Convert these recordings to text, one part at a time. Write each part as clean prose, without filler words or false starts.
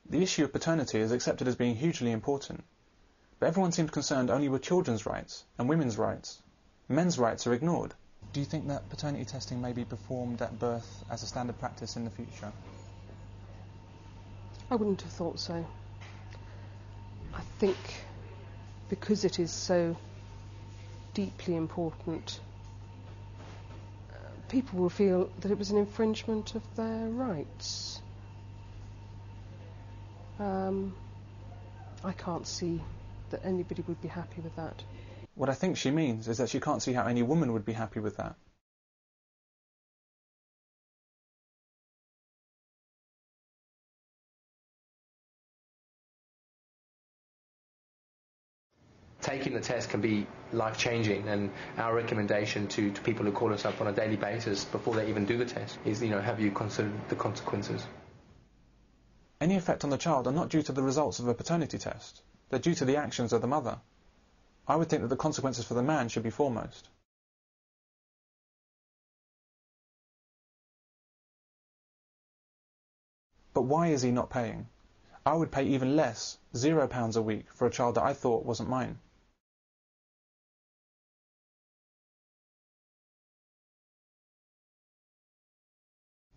The issue of paternity is accepted as being hugely important, but everyone seems concerned only with children's rights and women's rights. Men's rights are ignored. Do you think that paternity testing may be performed at birth as a standard practice in the future? I wouldn't have thought so. I think because it is so deeply important, people will feel that it was an infringement of their rights. I can't see that anybody would be happy with that. What I think she means is that she can't see how any woman would be happy with that. Taking the test can be life-changing, and our recommendation to people who call us up on a daily basis before they even do the test is, have you considered the consequences? Any effect on the child are not due to the results of a paternity test. They're due to the actions of the mother. I would think that the consequences for the man should be foremost. But why is he not paying? I would pay even less, £0 a week, for a child that I thought wasn't mine.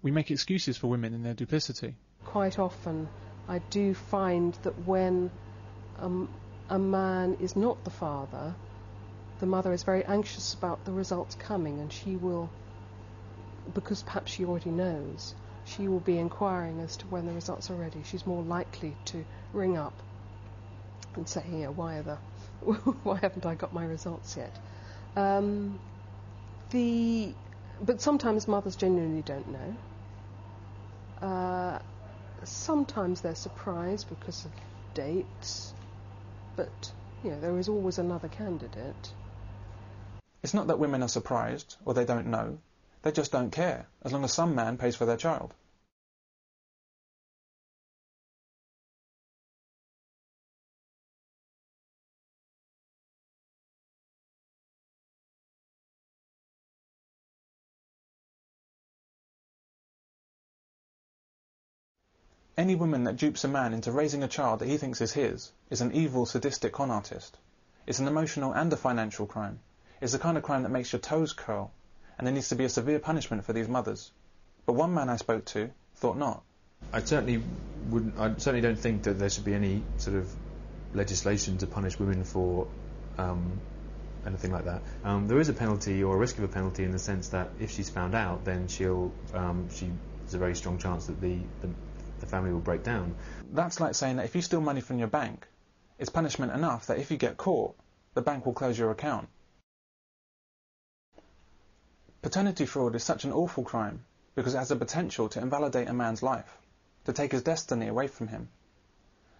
We make excuses for women in their duplicity. Quite often I do find that when a man is not the father, the mother is very anxious about the results coming, and she will, because perhaps she already knows, she will be inquiring as to when the results are ready. She's more likely to ring up and say, why haven't I got my results yet? But sometimes mothers genuinely don't know. Sometimes they're surprised because of dates, but there is always another candidate. It's not that women are surprised or they don't know. They just don't care, as long as some man pays for their child. Any woman that dupes a man into raising a child that he thinks is his is an evil, sadistic con artist. It's an emotional and a financial crime. It's the kind of crime that makes your toes curl, and there needs to be a severe punishment for these mothers. But one man I spoke to thought not. I certainly don't think that there should be any sort of legislation to punish women for anything like that. There is a penalty, or a risk of a penalty, in the sense that if she's found out, then there's a very strong chance that the family will break down. That's like saying that if you steal money from your bank, it's punishment enough that if you get caught, the bank will close your account. Paternity fraud is such an awful crime because it has the potential to invalidate a man's life, to take his destiny away from him.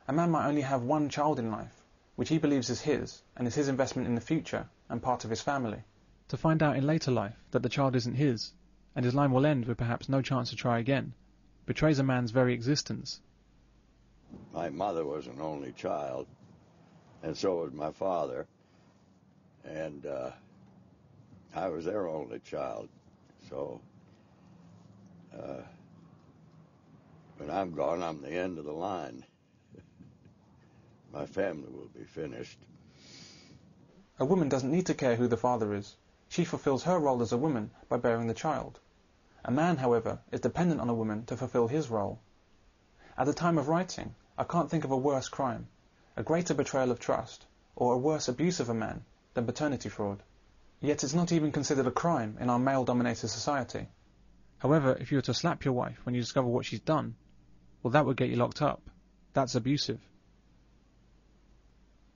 A man might only have one child in life, which he believes is his and is his investment in the future and part of his family. To find out in later life that the child isn't his, and his line will end with perhaps no chance to try again, betrays a man's very existence. My mother was an only child, and so was my father, and I was their only child. So when I'm gone, I'm the end of the line. My family will be finished. A woman doesn't need to care who the father is. She fulfills her role as a woman by bearing the child. A man, however, is dependent on a woman to fulfill his role. At the time of writing, I can't think of a worse crime, a greater betrayal of trust, or a worse abuse of a man than paternity fraud. Yet it's not even considered a crime in our male-dominated society. However, if you were to slap your wife when you discover what she's done, well, that would get you locked up. That's abusive.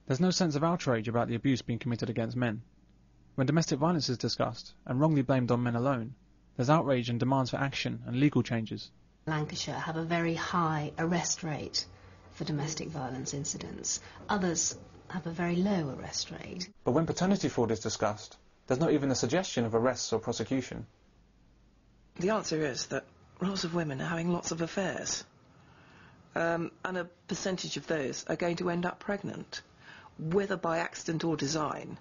There's no sense of outrage about the abuse being committed against men. When domestic violence is discussed, and wrongly blamed on men alone, there's outrage and demands for action and legal changes. Lancashire have a very high arrest rate for domestic violence incidents. Others have a very low arrest rate. But when paternity fraud is discussed, there's not even a suggestion of arrests or prosecution. The answer is that lots of women are having lots of affairs. And a percentage of those are going to end up pregnant. Whether by accident or design,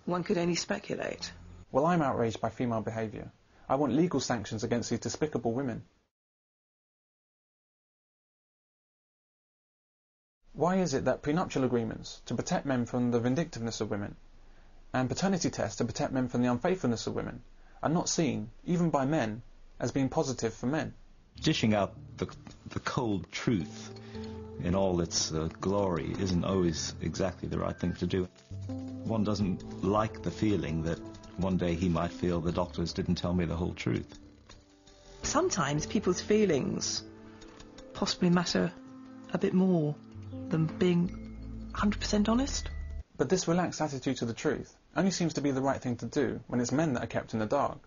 one could only speculate. Well, I'm outraged by female behaviour. I want legal sanctions against these despicable women. Why is it that prenuptial agreements to protect men from the vindictiveness of women and paternity tests to protect men from the unfaithfulness of women are not seen, even by men, as being positive for men? Dishing out the cold truth in all its glory isn't always exactly the right thing to do. One doesn't like the feeling that one day he might feel the doctors didn't tell me the whole truth. Sometimes people's feelings possibly matter a bit more than being 100% honest. But this relaxed attitude to the truth only seems to be the right thing to do when it's men that are kept in the dark.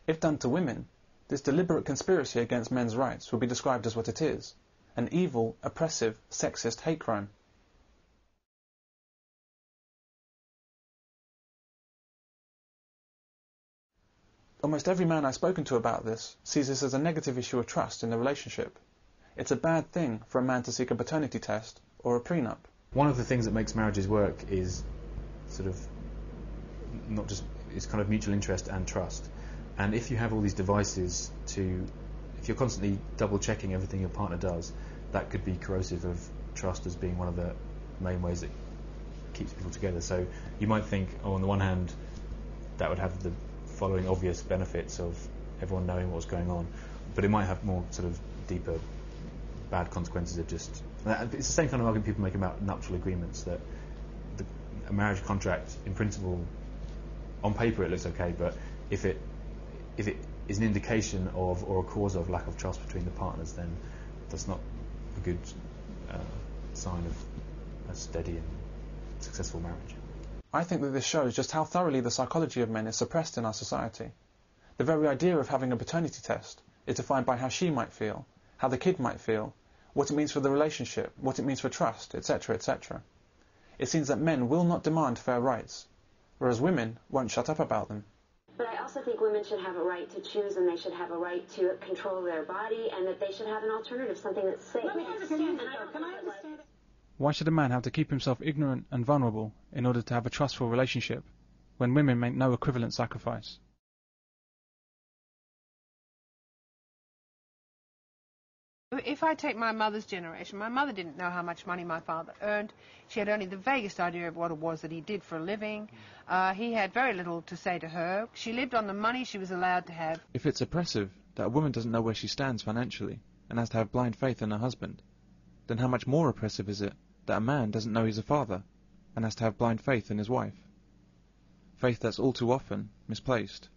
If done to women, this deliberate conspiracy against men's rights would be described as what it is: an evil, oppressive, sexist hate crime. Almost every man I've spoken to about this sees this as a negative issue of trust in the relationship. It's a bad thing for a man to seek a paternity test or a prenup. One of the things that makes marriages work is sort of not just, it's kind of mutual interest and trust. And if you have all these devices if you're constantly double checking everything your partner does, that could be corrosive of trust as being one of the main ways that keeps people together. So you might think, on the one hand, that would have the following obvious benefits of everyone knowing what's going on, but it might have more sort of deeper bad consequences of just... It's the same kind of argument people make about nuptial agreements, that a marriage contract, in principle, on paper it looks okay, but if it is an indication of, or a cause of, lack of trust between the partners, then that's not a good sign of a steady and successful marriage. I think that this shows just how thoroughly the psychology of men is suppressed in our society. The very idea of having a paternity test is defined by how she might feel, how the kid might feel, what it means for the relationship, what it means for trust, etc., etc. It seems that men will not demand fair rights, whereas women won't shut up about them. But I also think women should have a right to choose, and they should have a right to control their body, and that they should have an alternative, something that's safe. Let me understand this, though. Can I understand it? Why should a man have to keep himself ignorant and vulnerable in order to have a trustful relationship, when women make no equivalent sacrifice? If I take my mother's generation, my mother didn't know how much money my father earned. She had only the vaguest idea of what it was that he did for a living. He had very little to say to her. She lived on the money she was allowed to have. If it's oppressive that a woman doesn't know where she stands financially and has to have blind faith in her husband, then how much more oppressive is it that a man doesn't know he's a father and has to have blind faith in his wife? Faith that's all too often misplaced.